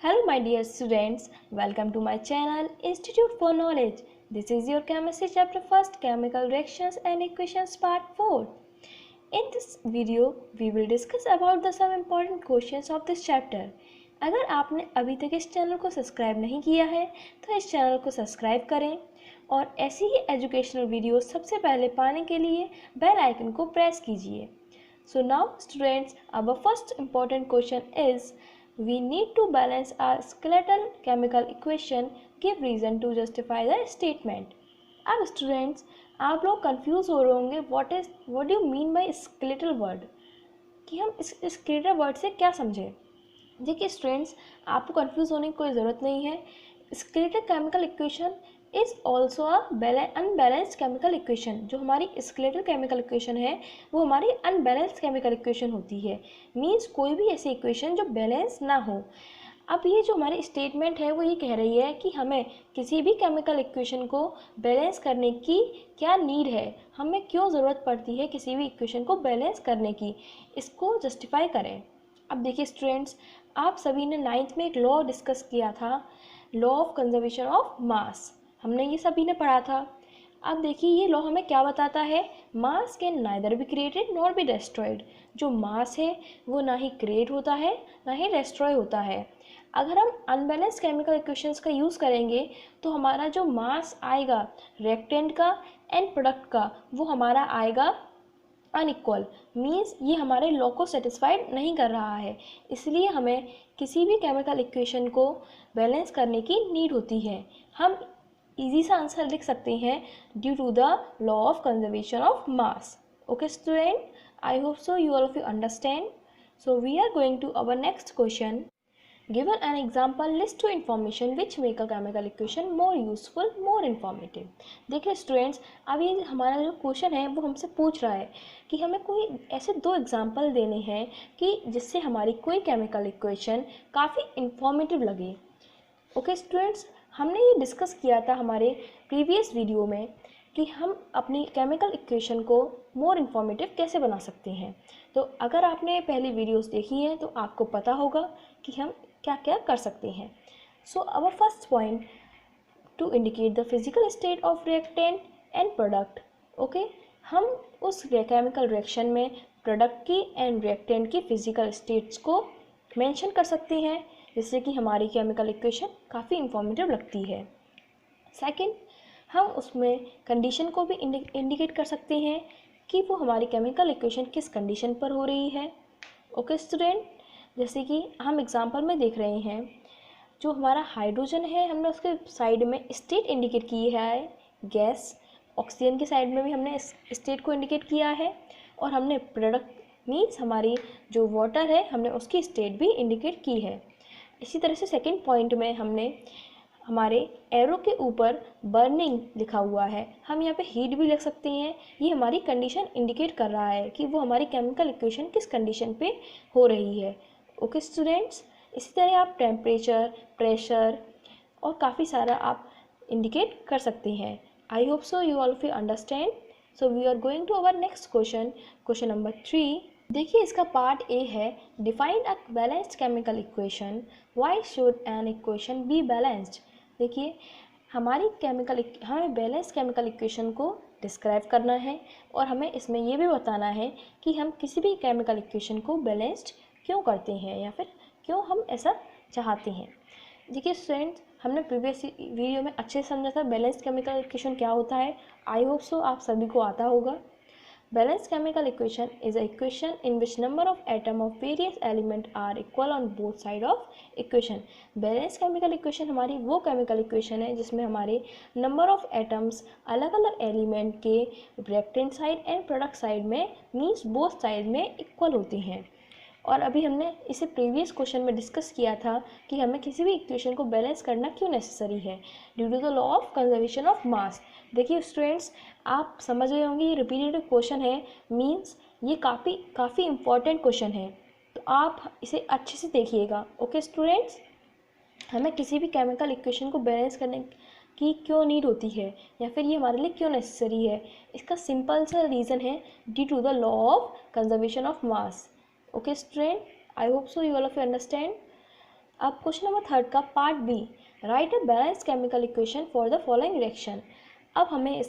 Hello my dear students, welcome to my channel Institute for Knowledge. This is your chemistry chapter 1st chemical reactions and equations part 4. In this video we will discuss about the some important questions of this chapter. अगर आपने अभी तक इस channel को subscribe नहीं किया है तो इस चैनल को सब्सक्राइब करें और ऐसी ही एजुकेशनल वीडियो सबसे पहले पाने के लिए बेल आइकन को प्रेस कीजिए. So now students, our first important question is we need to balance our skeletal chemical equation. Give reason to justify the statement. अब स्टूडेंट्स आप लोग कंफ्यूज हो रहे होंगे what do you mean by skeletal word, कि हम इस skeletal word से क्या समझें. देखिए स्टूडेंट्स, आपको कंफ्यूज होने की कोई ज़रूरत नहीं है. Skeletal chemical equation is also a unbalanced chemical equation. जो हमारी स्केलेटल केमिकल इक्वेशन है वो हमारी अनबैलेंस्ड केमिकल इक्वेशन होती है. मीन्स कोई भी ऐसी इक्वेशन जो बैलेंस ना हो. अब ये जो हमारी स्टेटमेंट है वो ये कह रही है कि हमें किसी भी केमिकल इक्वेशन को बैलेंस करने की क्या नीड है, हमें क्यों ज़रूरत पड़ती है किसी भी इक्वेशन को बैलेंस करने की, इसको जस्टिफाई करें. अब देखिए स्टूडेंट्स, आप सभी ने 9th में एक लॉ डिस्कस किया था, लॉ ऑफ कंजर्वेशन ऑफ मास. हमने ये सभी ने पढ़ा था. अब देखिए ये लॉ हमें क्या बताता है, मास can neither be created nor be destroyed. जो मास है वो ना ही क्रिएट होता है ना ही डेस्ट्रॉय होता है. अगर हम अनबैलेंस केमिकल इक्वेशंस का यूज़ करेंगे तो हमारा जो मास आएगा रिएक्टेंट का एंड प्रोडक्ट का वो हमारा आएगा अनइक्वल. मीन्स ये हमारे लॉ को सेटिस्फाइड नहीं कर रहा है. इसलिए हमें किसी भी केमिकल इक्वेशन को बैलेंस करने की नीड होती है. हम इजी सा आंसर लिख सकते हैं due to the law of conservation of mass. Okay student, I hope so you all of you understand. So we are going to our next question. Given an example, list two information which make a chemical equation more useful, more informative. देखिए students, अब ये हमारा जो question है वो हमसे पूछ रहा है कि हमें कोई ऐसे दो एग्जाम्पल देने हैं कि जिससे हमारी कोई केमिकल इक्वेशन काफ़ी इंफॉर्मेटिव लगे. ओके स्टूडेंट्स, हमने ये डिस्कस किया था हमारे प्रीवियस वीडियो में कि हम अपनी केमिकल इक्वेशन को मोर इन्फॉर्मेटिव कैसे बना सकते हैं. तो अगर आपने पहली वीडियोस देखी हैं तो आपको पता होगा कि हम क्या क्या कर सकते हैं. So our first point to indicate the physical state of reactant and product. Okay, हम उस केमिकल रिएक्शन में प्रोडक्ट की एंड रिएक्टेंट की फिजिकल स्टेट्स को मेंशन कर सकते हैं जिससे कि हमारी केमिकल इक्वेशन काफ़ी इंफॉर्मेटिव लगती है. सेकंड, हम उसमें कंडीशन को भी इंडिकेट कर सकते हैं कि वो हमारी केमिकल इक्वेशन किस कंडीशन पर हो रही है. ओके स्टूडेंट, जैसे कि हम एग्जांपल में देख रहे हैं जो हमारा हाइड्रोजन है हमने उसके साइड में स्टेट इंडिकेट की है गैस. ऑक्सीजन की साइड में भी हमने इस स्टेट को इंडिकेट किया है और हमने प्रोडक्ट मीन्स हमारी जो वाटर है हमने उसकी स्टेट भी इंडिकेट की है. इसी तरह से सेकंड पॉइंट में हमने हमारे एरो के ऊपर बर्निंग लिखा हुआ है, हम यहाँ पे हीट भी लिख सकते हैं. ये हमारी कंडीशन इंडिकेट कर रहा है कि वो हमारी केमिकल इक्वेशन किस कंडीशन पे हो रही है. ओके स्टूडेंट्स, इसी तरह आप टेम्परेचर, प्रेशर और काफ़ी सारा आप इंडिकेट कर सकते हैं. I hope so you all of you understand. So we are going to our next question, question number 3. देखिए इसका पार्ट ए है, define a balanced chemical equation. Why should an equation be balanced. देखिए हमें balance chemical equation को describe करना है और हमें इसमें ये भी बताना है कि हम किसी भी केमिकल इक्वेशन को बैलेंस्ड क्यों करते हैं या फिर क्यों हम ऐसा चाहते हैं. देखिए स्टूडेंट्स, हमने प्रीवियस वीडियो में अच्छे से समझा था बैलेंस्ड केमिकल इक्वेशन क्या होता है. आई होप सो आप सभी को आता होगा. Balanced chemical equation is an equation in which number of atoms of various element are equal on both side of equation. Balanced chemical equation हमारी वो chemical equation है जिसमें हमारे number of atoms अलग अलग element के reactant side and product side में means both side में equal होती हैं. और अभी हमने इसे प्रीवियस क्वेश्चन में डिस्कस किया था कि हमें किसी भी इक्वेशन को बैलेंस करना क्यों नेसेसरी है, due to the law of conservation of mass. देखिए स्टूडेंट्स, आप समझ गए होंगे ये रिपीटेटिव क्वेश्चन है, मींस ये काफ़ी इंपॉर्टेंट क्वेश्चन है, तो आप इसे अच्छे से देखिएगा. ओके स्टूडेंट्स, हमें किसी भी केमिकल इक्वेशन को बैलेंस करने की क्यों नीड होती है या फिर ये हमारे लिए क्यों नेसेसरी है, इसका सिंपल सा रीज़न है due to the law of conservation of mass. Okay student, I hope so you all of you understand. अब क्वेश्चन नंबर 3 का part B, write a balance chemical equation for the following reaction. अब हमें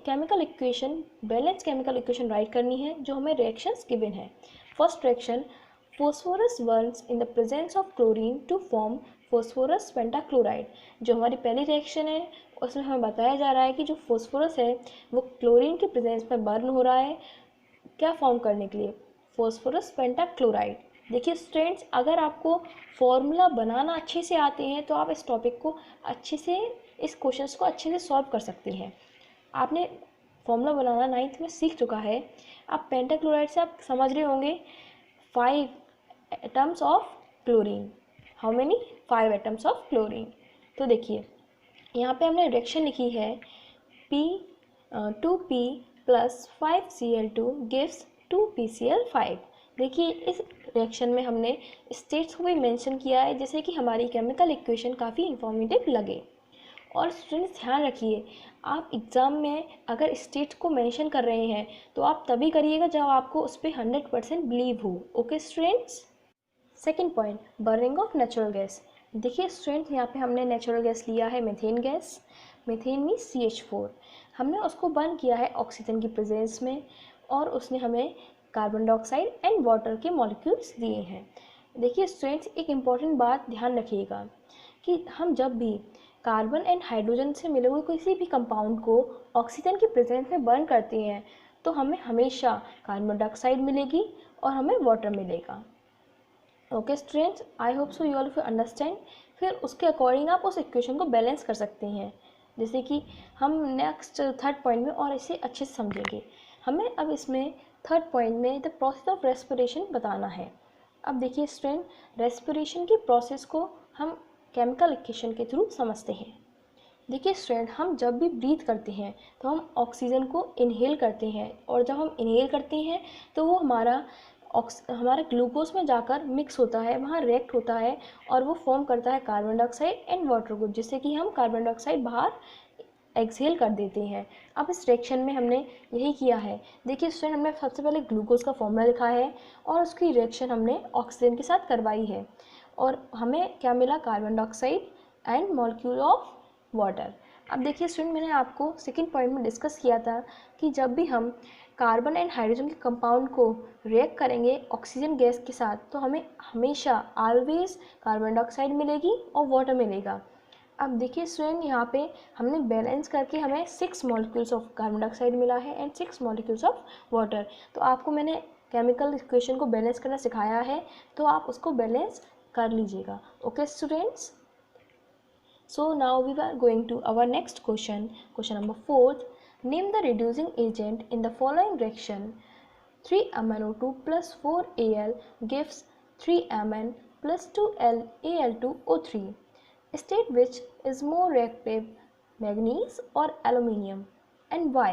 chemical equation, balance chemical equation write करनी है जो हमें reactions given है। First reaction, phosphorus burns in the presence of chlorine to form phosphorus pentachloride। जो हमारी पहली रिएक्शन है उसमें हमें बताया जा रहा है कि जो फोस्फोरस है वो क्लोरीन के प्रेजेंस में बर्न हो रहा है, क्या फॉर्म करने के लिए, फोस्फोरस पेंटाक्लोराइड। देखिए स्टूडेंट्स, अगर आपको फॉर्मूला बनाना अच्छे से आते हैं तो आप इस टॉपिक को अच्छे से, इस क्वेश्चंस को अच्छे से सॉल्व कर सकते हैं। आपने फॉर्मूला बनाना 9th में सीख चुका है। आप पेंटाक्लोराइड से आप समझ रहे होंगे 5 atoms of chlorine. How many? 5 atoms of chlorine. तो देखिए यहाँ पे हमने रिएक्शन लिखी है P2P plus 5Cl2 gives 2PCl5। देखिए इस रिएक्शन में हमने स्टेट्स को भी मेंशन किया है जिससे कि हमारी केमिकल इक्वेशन काफ़ी इंफॉर्मेटिव लगे। और स्टूडेंट्स ध्यान रखिए, आप एग्ज़ाम में अगर स्टेट्स को मेंशन कर रहे हैं तो आप तभी करिएगा जब आपको उस पर 100% बिलीव हो। Okay students. Second point, burning of natural gas. देखिए स्टूडेंट, यहाँ पे हमने नेचुरल गैस लिया है मीथेन गैस। मीथेन में CH4, हमने उसको बर्न किया है ऑक्सीजन की प्रेजेंस में और उसने हमें कार्बन डाइऑक्साइड एंड वाटर के मॉलिक्यूल्स दिए हैं। देखिए स्टूडेंट्स, एक इम्पॉर्टेंट बात ध्यान रखिएगा कि हम जब भी कार्बन एंड हाइड्रोजन से मिले हुए किसी भी कंपाउंड को ऑक्सीजन की प्रेजेंस में बर्न करते हैं तो हमें हमेशा कार्बन डाइऑक्साइड मिलेगी और हमें वाटर मिलेगा। Okay students, I hope so you all you understand. फिर उसके अकॉर्डिंग आप उस इक्वेशन को बैलेंस कर सकते हैं, जैसे कि हम नेक्स्ट थर्ड पॉइंट में और इसे अच्छे से समझेंगे। हमें अब इसमें थर्ड पॉइंट में द प्रोसेस ऑफ रेस्पिरेशन बताना है। अब देखिए स्टूडेंट, रेस्पिरेशन की प्रोसेस को हम केमिकल इक्वेशन के थ्रू समझते हैं। देखिए स्टूडेंट, हम जब भी ब्रीथ करते हैं तो हम ऑक्सीजन को इनहेल करते हैं और जब हम इनहेल करते हैं तो वो हमारा ग्लूकोज में जाकर मिक्स होता है, वहाँ रिएक्ट होता है और वो फॉर्म करता है कार्बन डाइऑक्साइड एंड वाटर को, जिससे कि हम कार्बन डाइऑक्साइड बाहर एक्सहेल कर देते हैं। अब इस रिएक्शन में हमने यही किया है। देखिए स्टूडेंट, हमने सबसे पहले ग्लूकोज का फॉर्मूला लिखा है और उसकी रिएक्शन हमने ऑक्सीजन के साथ करवाई है और हमें क्या मिला, carbon dioxide and molecule of water. अब देखिए स्टूडेंट, मैंने आपको सेकेंड पॉइंट में डिस्कस किया था कि जब भी हम कार्बन एंड हाइड्रोजन के कंपाउंड को रिएक्ट करेंगे ऑक्सीजन गैस के साथ तो हमें हमेशा ऑलवेज कार्बन डाइऑक्साइड मिलेगी और वाटर मिलेगा। अब देखिए स्टूडेंट, यहाँ पे हमने बैलेंस करके हमें 6 मॉलिक्यूल्स ऑफ कार्बन डाइऑक्साइड मिला है एंड 6 मॉलिक्यूल्स ऑफ वाटर। तो आपको मैंने केमिकल इक्वेशन को बैलेंस करना सिखाया है, तो आप उसको बैलेंस कर लीजिएगा। Okay students. So now we are going to our next question. Question number 4. Name the reducing agent in the following reaction. 3MnO2 plus 4Al gives 3Mn plus 2Al2O3. State which is more reactive, manganese or aluminium and why?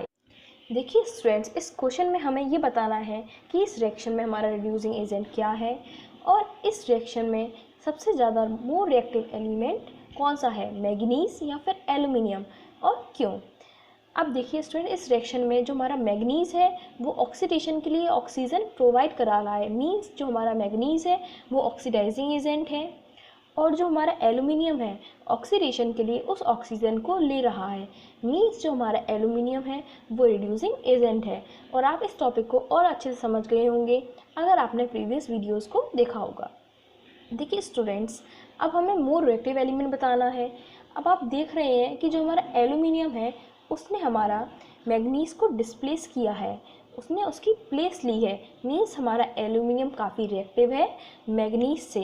देखिए students, इस question में हमें ये बताना है कि इस reaction में हमारा रिड्यूसिंग एजेंट क्या है और इस रिएक्शन में सबसे ज़्यादा मोर रिएक्टिव एलिमेंट कौन सा है, मैग्नीज या फिर एल्यूमिनियम, और क्यों। अब देखिए स्टूडेंट, इस रिएक्शन में जो हमारा मैग्नीज है वो ऑक्सीडेशन के लिए ऑक्सीजन प्रोवाइड करा रहा है, मींस जो हमारा मैग्नीज है वो ऑक्सीडाइजिंग एजेंट है और जो हमारा एल्यूमिनियम है ऑक्सीडेशन के लिए उस ऑक्सीजन को ले रहा है, मींस जो हमारा एल्यूमिनियम है वो रिड्यूसिंग एजेंट है। और आप इस टॉपिक को और अच्छे से समझ गए होंगे अगर आपने प्रीवियस वीडियोज़ को देखा होगा। देखिए स्टूडेंट्स, अब हमें मोर रिएक्टिव एलिमेंट बताना है। अब आप देख रहे हैं कि जो हमारा एल्यूमिनियम है उसने हमारा मैग्नीज को डिस्प्लेस किया है, उसने उसकी प्लेस ली है, मीन्स हमारा एल्यूमिनियम काफ़ी रिएक्टिव है मैग्नीज से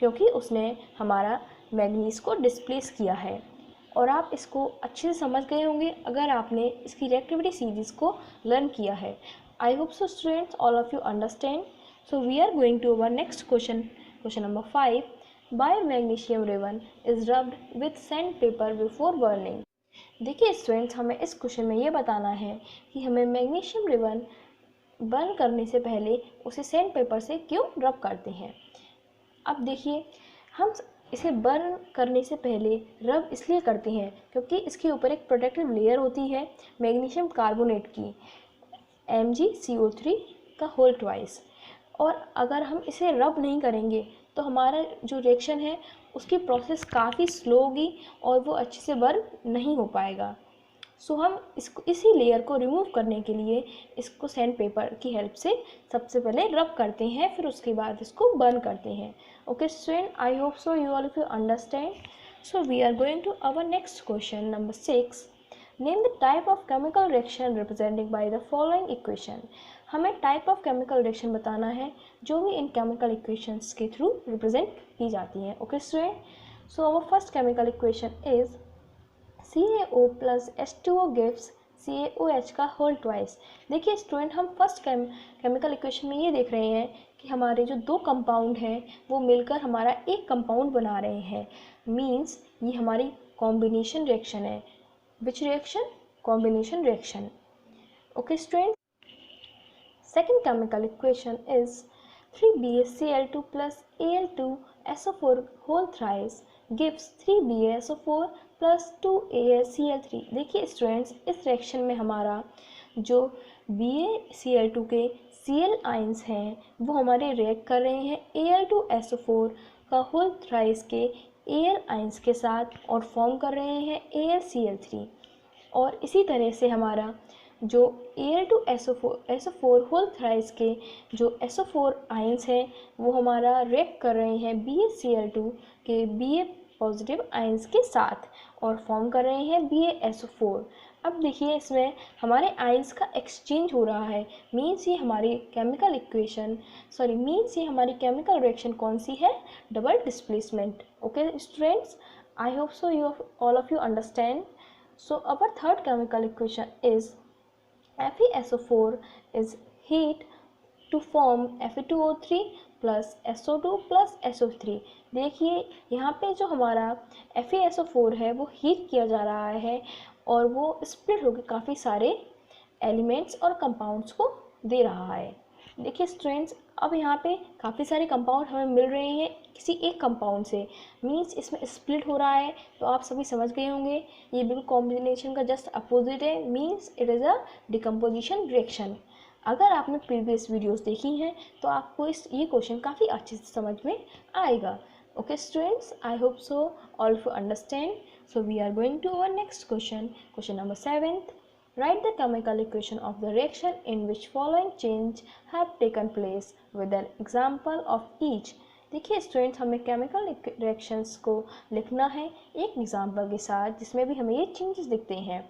क्योंकि उसने हमारा मैग्नीज को डिस्प्लेस किया है। और आप इसको अच्छे से समझ गए होंगे अगर आपने इसकी रिएक्टिविटी सीरीज़ को लर्न किया है। I hope so students all of you understand. So we are going to our next question. Question number 5. Biomagnesium ribbon is rubbed with sandpaper before burning. देखिए स्टूडेंट्स, हमें इस क्वेश्चन में ये बताना है कि हमें मैग्नीशियम रिबन बर्न करने से पहले उसे सैंड पेपर से क्यों रब करते हैं। अब देखिए, हम इसे बर्न करने से पहले रब इसलिए करते हैं क्योंकि इसके ऊपर एक प्रोटेक्टिव लेयर होती है मैग्नीशियम कार्बोनेट की, MgCO3 का होल ट्वाइस। और अगर हम इसे रब नहीं करेंगे तो हमारा जो रिएक्शन है उसकी प्रोसेस काफ़ी स्लो होगी और वो अच्छे से बर्न नहीं हो पाएगा। सो हम इसको इसी लेयर को रिमूव करने के लिए इसको सैंड पेपर की हेल्प से सबसे पहले रब करते हैं, फिर उसके बाद इसको बर्न करते हैं। Okay student, I hope so you all of you understand. So we are going to our next question number 6। Name the type of chemical reaction represented by the following equation. हमें type of chemical reaction बताना है जो भी इन chemical equations के through represent की जाती हैं। Okay student, so our first chemical equation is CaO plus H2O gives CaOH का होल ट्वाइस। देखिए स्टूडेंट, हम फर्स्ट केमिकल इक्वेशन में ये देख रहे हैं कि हमारे जो दो कंपाउंड हैं वो मिलकर हमारा एक कंपाउंड बना रहे हैं। मीन्स ये हमारी कॉम्बिनेशन रिएक्शन है। Which reaction? Combination reaction. Okay student, second chemical equation is 3BaCl2 plus Al2SO4 whole thrice gives 3BaSO4 plus 2AlCl3। देखिए स्टूडेंट्स, इस रिएक्शन में हमारा जो BaCl2 के Cl आइंस हैं वो हमारे रिएक्ट कर रहे हैं Al2SO4 का होल थ्राइस के Al आइंस के साथ और फॉर्म कर रहे हैं AlCl3। और इसी तरह से हमारा जो Al2SO4 होल थ्राइस के जो SO4 आइंस हैं वो हमारा रिएक्ट कर रहे हैं BaCl2 के Ba पॉजिटिव आइंस के साथ और फॉर्म कर रहे हैं BaSO4। अब देखिए इसमें हमारे आइंस का एक्सचेंज हो रहा है। मीन्स ये हमारी केमिकल इक्वेशन मीन्स ये हमारी केमिकल रिएक्शन कौन सी है? Double displacement. Okay students, I hope so you all of you understand. So our third chemical equation is FeSO4 is heat to form Fe2O3 plus SO2 plus SO3। देखिए यहाँ पे जो हमारा FeSO4 है वो heat किया जा रहा है और वो स्प्लिट होकर काफ़ी सारे एलिमेंट्स और कंपाउंड्स को दे रहा है। देखिए स्टूडेंट्स, अब यहाँ पे काफ़ी सारे कंपाउंड हमें मिल रहे हैं किसी एक कंपाउंड से। मीन्स इसमें स्प्लिट हो रहा है, तो आप सभी समझ गए होंगे ये बिल्कुल कॉम्बिनेशन का जस्ट अपोजिट है। Means it is a decomposition reaction. अगर आपने प्रीवियस वीडियोस देखी हैं तो आपको ये क्वेश्चन काफ़ी अच्छे से समझ में आएगा। Okay students, I hope so all of you understand. So we are going to our next question, question number 7th। Write the chemical equation of the reaction in which following change have taken place with an example of each। देखिए students, हमें chemical reactions को लिखना है एक example के साथ जिसमें भी हमें ये चेंजेस दिखते हैं।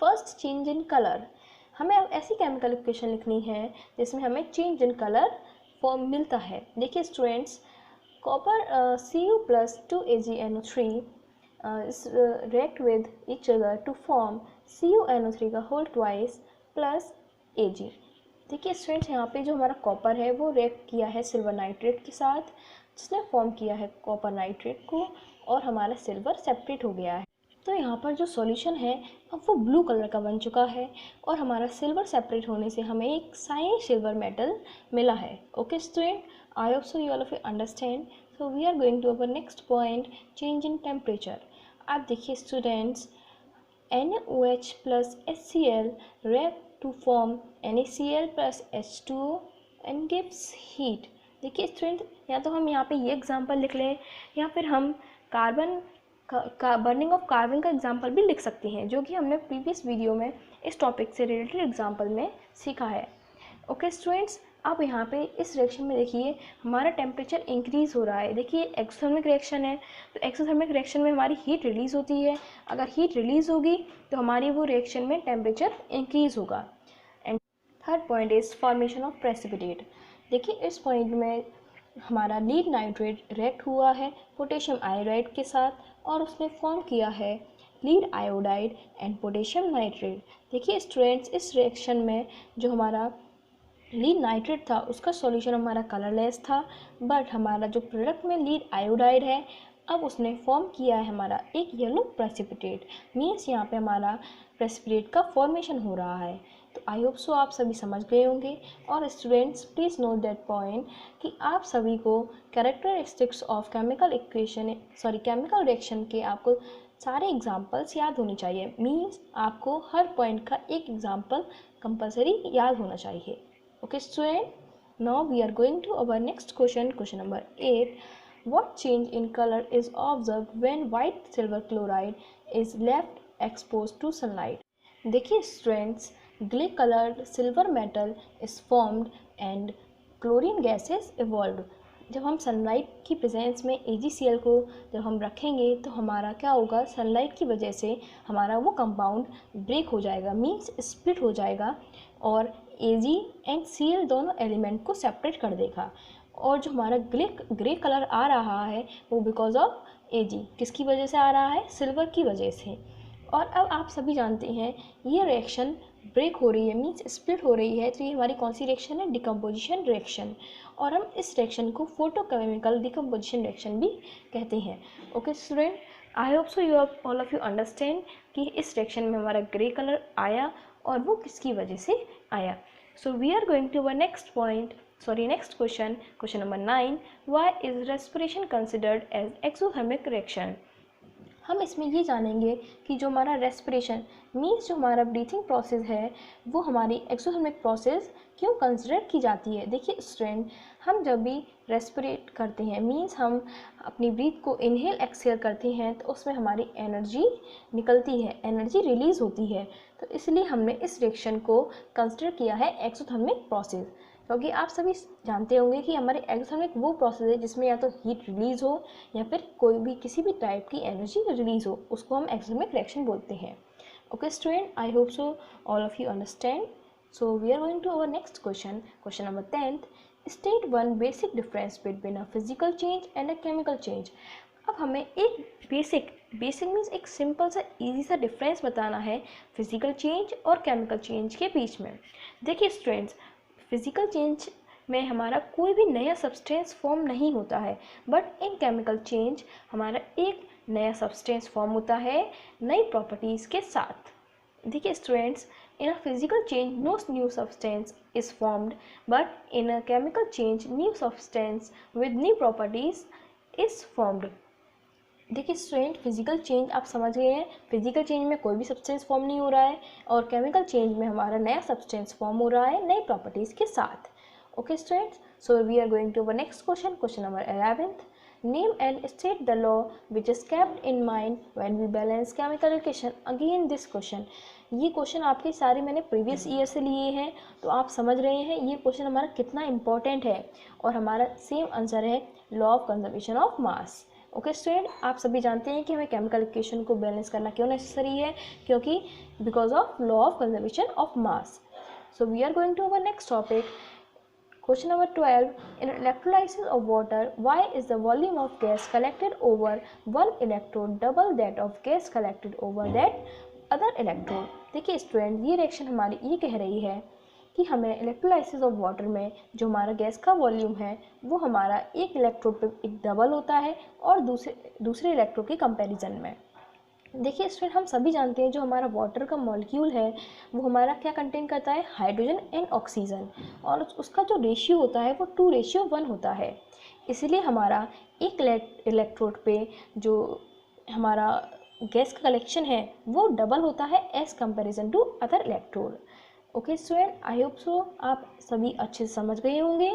First, change in colour. हमें अब ऐसी केमिकल इक्वेशन लिखनी है जिसमें हमें चेंज इन कलर फॉर्म मिलता है। देखिए students, copper Cu plus 2AgNO3 react with each other to form CuNO3 का होल ट्वाइस प्लस Ag। देखिए स्टूडेंट्स, यहाँ पे जो हमारा कॉपर है वो रिएक्ट किया है सिल्वर नाइट्रेट के साथ, जिसने फॉर्म किया है कॉपर नाइट्रेट को और हमारा सिल्वर सेपरेट हो गया है। तो यहाँ पर जो सॉल्यूशन है अब वो ब्लू कलर का बन चुका है और हमारा सिल्वर सेपरेट होने से हमें एक साइन सिल्वर मेटल मिला है। Okay student, I hope so you all of you understand. So we are going to our next point, change in temperature. आप देखिए students, NaOH plus HCl react to form NaCl plus H2O and gives heat। देखिए student, या तो हम यहाँ पे ये example लिख लें या फिर हम कार्बन का बर्निंग ऑफ कार्बन का एग्जांपल भी लिख सकते हैं, जो कि हमने प्रीवियस वीडियो में इस टॉपिक से रिलेटेड एग्जांपल में सीखा है। ओके स्टूडेंट्स, अब यहाँ पे इस रिएक्शन में देखिए हमारा टेम्परेचर इंक्रीज़ हो रहा है। देखिए एक्सोथर्मिक रिएक्शन है, तो एक्सोथर्मिक रिएक्शन में हमारी हीट रिलीज़ होती है। अगर हीट रिलीज़ होगी तो हमारी वो रिएक्शन में टेम्परेचर इंक्रीज़ होगा। And third point is formation of precipitate. देखिए इस पॉइंट में हमारा लीड नाइट्रेट रिएक्ट हुआ है पोटेशियम आयोडाइड के साथ और उसने फॉर्म किया है lead iodide and potassium nitrate. देखिए स्टूडेंट्स, इस रिएक्शन में जो हमारा लीड नाइट्रेट था उसका सॉल्यूशन हमारा कलरलेस था, बट हमारा जो प्रोडक्ट में लीड आयोडाइड है अब उसने फॉर्म किया है हमारा एक येलो प्रेसिपिटेट। मीन्स यहाँ पे हमारा प्रेसिपिटेट का फॉर्मेशन हो रहा है। तो आई होप सो आप सभी समझ गए होंगे। और students, please note that point कि आप सभी को characteristics of chemical chemical reaction के आपको सारे एग्जाम्पल्स याद होने चाहिए। मीन्स आपको हर पॉइंट का एक एग्जाम्पल कंपलसरी याद होना चाहिए। Okay student, Now we are going to our next question, question number 8. What change in color is observed when white silver chloride is left exposed to sunlight? देखिए students, grey coloured silver metal is formed and chlorine gases evolve. जब हम sunlight की presence में AgCl को जब हम रखेंगे तो हमारा क्या होगा, सनलाइट की वजह से हमारा वो कंपाउंड ब्रेक हो जाएगा, मीन्स स्प्लिट हो जाएगा और Ag एंड Cl दोनों एलिमेंट को सेपरेट कर देगा। और जो हमारा ग्रे कलर आ रहा है वो बिकॉज ऑफ Ag, किसकी वजह से आ रहा है, सिल्वर की वजह से। और अब आप सभी जानते हैं ये रिएक्शन ब्रेक हो रही है, मीन्स स्प्लिट हो रही है, तो ये हमारी कौन सी रिएक्शन है, डिकम्पोजिशन रिएक्शन। और हम इस रिएक्शन को फोटोकेमिकल डिकम्पोजिशन रिएक्शन भी कहते हैं। Okay student, I hope so you all of you understand कि इस रिएक्शन में हमारा ग्रे कलर आया और वो किसकी वजह से आया। So we are going to our next point, next question, question number 9. Why is respiration considered as exothermic reaction? हम इसमें ये जानेंगे कि जो हमारा रेस्पिरेशन मीन्स जो हमारा ब्रीथिंग प्रोसेस है वो हमारी एक्सोथर्मिक प्रोसेस क्यों कंसिडर की जाती है। देखिए स्टूडेंट, हम जब भी रेस्पिरेट करते हैं मीन्स हम अपनी ब्रीथ को इनहेल एक्सहेल करते हैं तो उसमें हमारी एनर्जी निकलती है, एनर्जी रिलीज़ होती है। तो इसलिए हमने इस रिएक्शन को कंसिडर किया है एक्सोथर्मिक प्रोसेस, क्योंकि आप सभी जानते होंगे कि हमारे एक्सोथर्मिक वो प्रोसेस है जिसमें या तो हीट रिलीज़ हो या फिर कोई भी किसी भी टाइप की एनर्जी रिलीज़ हो, उसको हम एक्सोथर्मिक रिएक्शन बोलते हैं। Okay student, I hope so all of you understand. So we are going to our next question, question number 10. State one basic difference between a physical change and a chemical change. अब हमें एक basic means एक simple सा easy सा difference बताना है physical change और chemical change के बीच में। देखिए स्टूडेंट्स, फिजिकल चेंज में हमारा कोई भी नया सब्सटेंस फॉर्म नहीं होता है, बट इन केमिकल चेंज हमारा एक नया सब्सटेंस फॉर्म होता है नई प्रॉपर्टीज़ के साथ। देखिए students, in a physical change no new substance is formed, but in a chemical change new substance with new properties is formed. देखिए स्टूडेंट, फिजिकल चेंज आप समझ गए हैं, फिजिकल चेंज में कोई भी सब्सटेंस फॉर्म नहीं हो रहा है और केमिकल चेंज में हमारा नया सब्सटेंस फॉर्म हो रहा है नई प्रॉपर्टीज़ के साथ। Okay students, so we are going to our next question, question number 11. Name and state the law which is kept in mind when we balance chemical reaction. Again this question, ये question आपके सारे मैंने previous year से लिए हैं, तो आप समझ रहे हैं ये क्वेश्चन हमारा कितना इंपॉर्टेंट है। और हमारा सेम आंसर है law of conservation of mass. Okay student, आप सभी जानते हैं कि हमें केमिकल इक्वेशन को बैलेंस करना क्यों नेसेसरी है, क्योंकि because of law of conservation of mass. So we are going to our next topic, question number 12. In electrolysis of water, why is the volume of gas collected over one electrode double that of gas collected over that other electrode? देखिए student, ये reaction हमारी ये कह रही है कि हमें electrolysis of water में जो हमारा गैस का वॉल्यूम है वो हमारा एक इलेक्ट्रोड पे एक डबल होता है और दूसरे इलेक्ट्रोड के कंपैरिजन में। देखिए स्टूडेंट, हम सभी जानते हैं जो हमारा वाटर का मॉलिक्यूल है वो हमारा क्या कंटेन करता है, हाइड्रोजन एंड ऑक्सीजन, और उसका जो रेशियो होता है वो 2:1 होता है। इसलिए हमारा एक इलेक्ट्रोड पे जो हमारा गैस का कलेक्शन है वो डबल होता है as comparison to other electrode. Okay student, I hope so आप सभी अच्छे से समझ गए होंगे।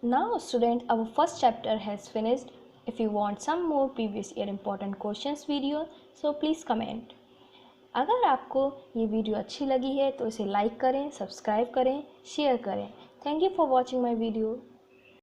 Now student, our first chapter has finished. If you want some more previous year important questions video, so please comment. अगर आपको ये वीडियो अच्छी लगी है तो इसे लाइक करें, सब्सक्राइब करें, शेयर करें. Thank you for watching my video.